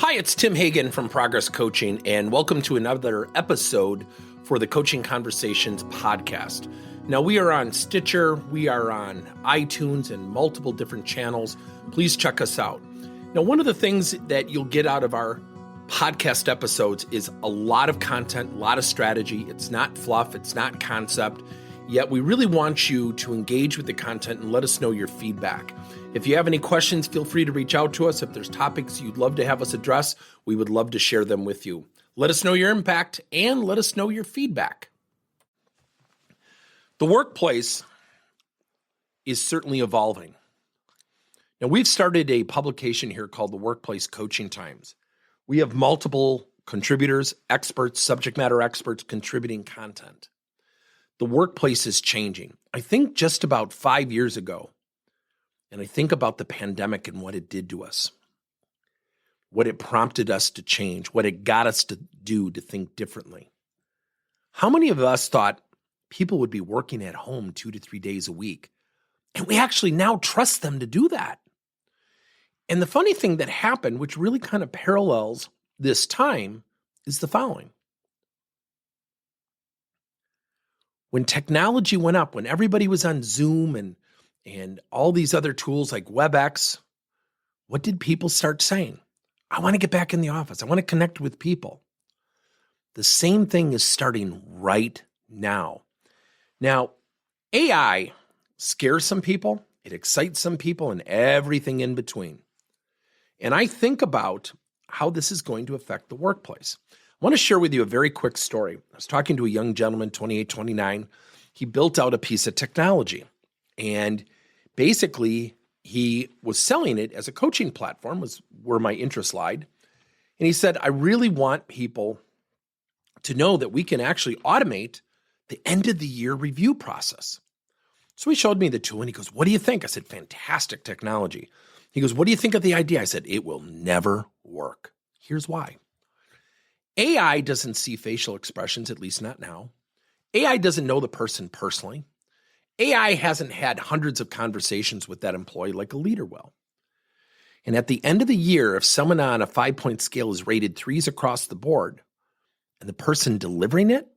Hi, it's Tim Hagan from Progress Coaching, and welcome to another episode for the Coaching Conversations podcast. Now, we are on Stitcher, we are on iTunes, and multiple different channels. Please check us out. Now, one of the things that you'll get out of our podcast episodes is a lot of content, a lot of strategy. It's not fluff, it's not concept, yet we really want you to engage with the content and let us know your feedback. If you have any questions, feel free to reach out to us. If there's topics you'd love to have us address, we would love to share them with you. Let us know your impact and let us know your feedback. The workplace is certainly evolving. Now, we've started a publication here called the Workplace Coaching Times. We have multiple contributors, experts, subject matter experts contributing content. The workplace is changing. I think just about 5 years ago, and I think about the pandemic and what it did to us, what it prompted us to change, what it got us to do to think differently. How many of us thought people would be working at home 2 to 3 days a week? And we actually now trust them to do that. And the funny thing that happened, which really kind of parallels this time, is the following. When technology went up, when everybody was on Zoom and all these other tools like WebEx, what did people start saying? I want to get back in the office. I want to connect with people. The same thing is starting right now. Now, AI scares some people, it excites some people, and everything in between. And I think about how this is going to affect the workplace. I want to share with you a very quick story. I was talking to a young gentleman, 28, 29. He built out a piece of technology. And basically, he was selling it as a coaching platform, was where my interest lied. And he said, I really want people to know that we can actually automate the end of the year review process. So he showed me the tool and he goes, what do you think? I said, fantastic technology. He goes, what do you think of the idea? I said, it will never work. Here's why. AI doesn't see facial expressions, at least not now. AI doesn't know the person personally. AI hasn't had hundreds of conversations with that employee like a leader will. And at the end of the year, if someone on a 5-point scale is rated 3s across the board, and the person delivering it,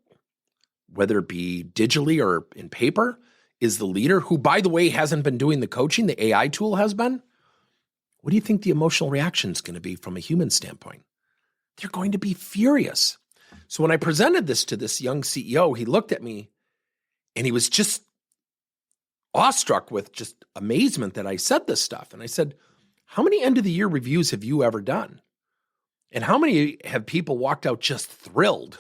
whether it be digitally or in paper, is the leader, who, by the way, hasn't been doing the coaching, the AI tool has been, what do you think the emotional reaction is going to be from a human standpoint? They're going to be furious. So when I presented this to this young CEO, he looked at me and he was just awestruck with just amazement that I said this stuff. And I said, how many end of the year reviews have you ever done? And how many have people walked out just thrilled?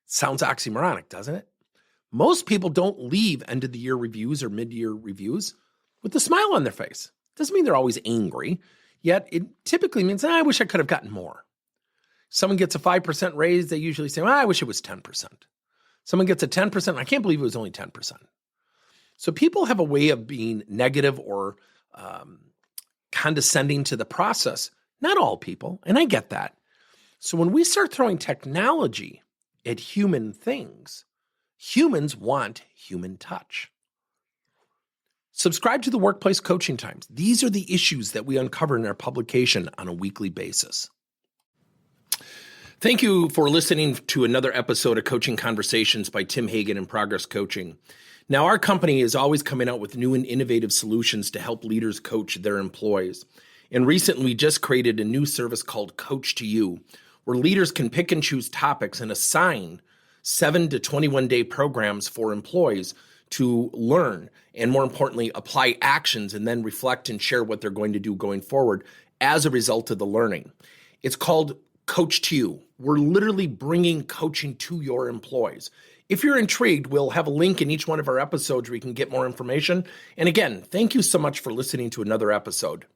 Sounds oxymoronic, doesn't it? Most people don't leave end of the year reviews or mid-year reviews with a smile on their face. Doesn't mean they're always angry, yet it typically means, I wish I could have gotten more. Someone gets a 5% raise, they usually say, I wish it was 10%. Someone gets a 10%, I can't believe it was only 10%. So people have a way of being negative or condescending to the process. Not all people, and I get that. So when we start throwing technology at human things, humans want human touch. Subscribe to the Workplace Coaching Times. These are the issues that we uncover in our publication on a weekly basis. Thank you for listening to another episode of Coaching Conversations by Tim Hagan and Progress Coaching. Now, our company is always coming out with new and innovative solutions to help leaders coach their employees. And recently, we just created a new service called Coach to You, where leaders can pick and choose topics and assign 7 to 21-day programs for employees to learn and, more importantly, apply actions and then reflect and share what they're going to do going forward as a result of the learning. It's called Coach to You. We're literally bringing coaching to your employees. If you're intrigued, we'll have a link in each one of our episodes where you can get more information. And again, thank you so much for listening to another episode.